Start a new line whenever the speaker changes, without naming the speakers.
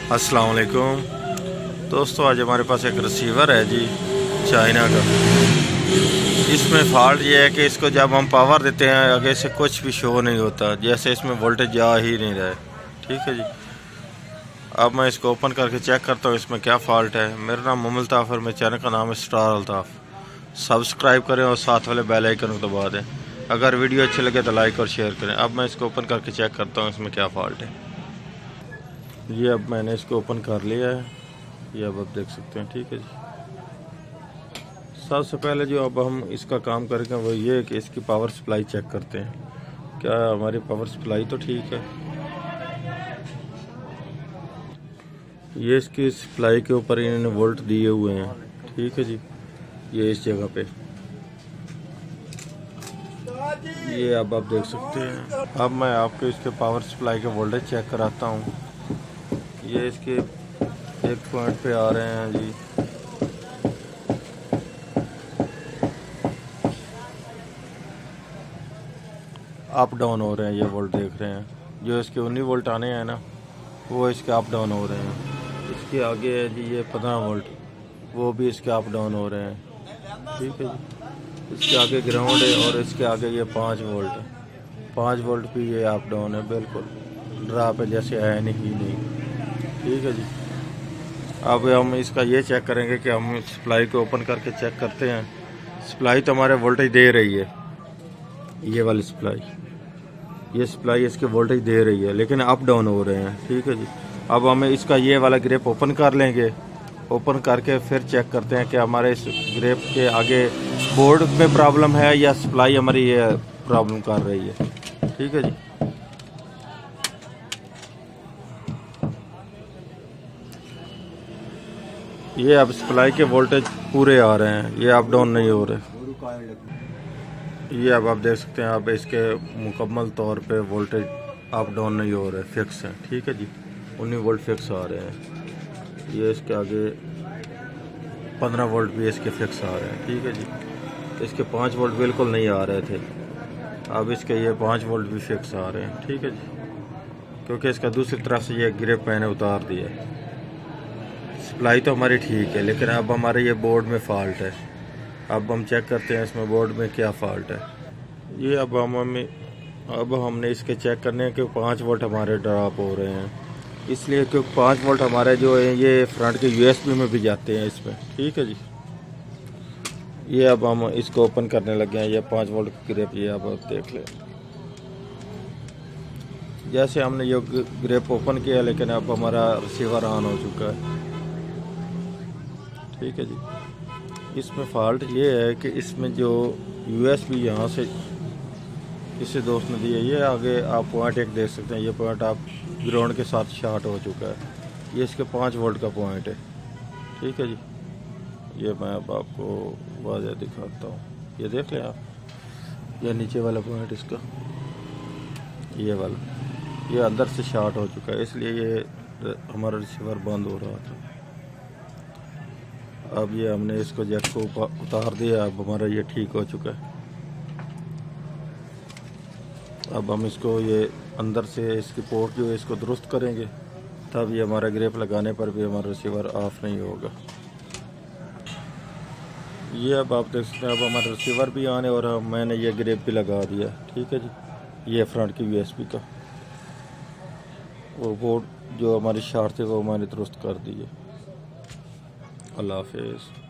अस्सलाम वालेकुम दोस्तों, आज हमारे पास एक रिसीवर है जी चाइना का। इसमें फॉल्ट ये है कि इसको जब हम पावर देते हैं आगे से कुछ भी शो नहीं होता, जैसे इसमें वोल्टेज जा ही नहीं रहा है। ठीक है जी, अब मैं इसको ओपन करके चेक करता हूँ इसमें क्या फ़ॉल्ट है। मेरा नाम मोहम्मद अल्ताफ़ और मेरे चैनल का नाम है स्टार अल्ताफ़। सब्सक्राइब करें और साथ वाले बेल आइकन को दबा दें। अगर वीडियो अच्छी लगे तो लाइक और शेयर करें। अब मैं इसको ओपन करके चेक करता हूँ इसमें क्या फ़ॉल्ट है। ये अब मैंने इसको ओपन कर लिया है, ये अब आप देख सकते हैं। ठीक है जी, सबसे पहले जो अब हम इसका काम करेंगे वो ये है कि इसकी पावर सप्लाई चेक करते हैं, क्या हमारी पावर सप्लाई तो ठीक है। ये इसकी सप्लाई के ऊपर इन्होंने वोल्ट दिए हुए हैं। ठीक है जी, ये इस जगह पे ये अब आप देख सकते हैं। अब मैं आपको इसके पावर सप्लाई के वोल्टेज चेक कराता हूँ। ये इसके एक पॉइंट पे आ रहे हैं जी, अप डाउन हो रहे हैं। ये वोल्ट देख रहे हैं, जो इसके 19 वोल्ट आने हैं ना, वो इसके अप डाउन हो रहे हैं। इसके आगे है जी ये 15 वोल्ट, वो भी इसके अप डाउन हो रहे हैं। ठीक है जी, इसके आगे ग्राउंड है और इसके आगे ये 5 वोल्ट है। 5 वोल्ट भी ये अप डाउन है, बिल्कुल ड्रा पे जैसे है नहीं। ठीक है जी, अब हम इसका ये चेक करेंगे कि हम सप्लाई को ओपन करके चेक करते हैं। सप्लाई तो हमारे वोल्टेज दे रही है, ये वाली सप्लाई, ये सप्लाई इसके वोल्टेज दे रही है, लेकिन अप डाउन हो रहे हैं। ठीक है जी, अब हमें इसका ये वाला ग्रेप ओपन कर लेंगे। ओपन करके फिर चेक करते हैं कि हमारे इस ग्रेप के आगे बोर्ड में प्रॉब्लम है या सप्लाई हमारी ये प्रॉब्लम कर रही है। ठीक है जी, ये अब सप्लाई के वोल्टेज पूरे आ रहे हैं, ये अप डाउन नहीं हो रहे। ये अब आप देख सकते हैं, अब इसके मुकम्मल तौर पे वोल्टेज अप डाउन नहीं हो रहे, फिक्स है। ठीक है जी, 19 वोल्ट फिक्स आ रहे हैं। ये इसके आगे 15 वोल्ट भी इसके फिक्स आ रहे हैं। ठीक है जी, इसके 5 वोल्ट बिल्कुल नहीं आ रहे थे, अब इसके ये 5 वोल्ट भी फिक्स आ रहे हैं। ठीक है जी, क्योंकि इसका दूसरी तरफ से ये ग्रिप मैंने उतार दिया। सप्लाई तो हमारी ठीक है, लेकिन अब हमारे ये बोर्ड में फ़ॉल्ट है। अब हम चेक करते हैं इसमें बोर्ड में क्या फ़ॉल्ट है। ये अब हमने इसके चेक करने हैं कि 5 वोल्ट हमारे ड्रॉप हो रहे हैं, इसलिए क्योंकि 5 वोल्ट हमारे जो है ये फ्रंट के यूएसबी में भी जाते हैं इसमें। ठीक है जी, ये अब हम इसको ओपन करने लगे हैं। ये 5 वोल्ट की ग्रेप, ये अब आप देख लें। जैसे हमने ये ग्रेप ओपन किया, लेकिन अब हमारा रिसीवर ऑन हो चुका है। ठीक है जी, इसमें फ़ॉल्ट ये है कि इसमें जो यूएसबी यहाँ से किसी दोस्त ने दिया, ये आगे आप पॉइंट एक देख सकते हैं। ये पॉइंट आप ग्राउंड के साथ शॉर्ट हो चुका है, ये इसके 5 वोल्ट का पॉइंट है। ठीक है जी, ये मैं अब आपको वाज़ह दिखाता हूँ। ये देख लें आप, ये नीचे वाला पॉइंट इसका, ये वाला, ये अंदर से शॉर्ट हो चुका है, इसलिए ये हमारा रिसीवर बंद हो रहा था। अब ये हमने इसको जैक को उतार दिया, अब हमारा ये ठीक हो चुका है। अब हम इसको ये अंदर से इसकी पोर्ट जो है इसको दुरुस्त करेंगे, तब ये हमारा ग्रेप लगाने पर भी हमारा रिसीवर ऑफ नहीं होगा। ये अब आप देख सकते हैं, अब हमारा रिसीवर भी आने और मैंने ये ग्रेप भी लगा दिया। ठीक है जी, ये फ्रंट की यूएसबी का वो बोर्ड जो हमारी शॉर्ट थे वो मैंने दुरुस्त कर दी है। अल्लाह हाफिज़।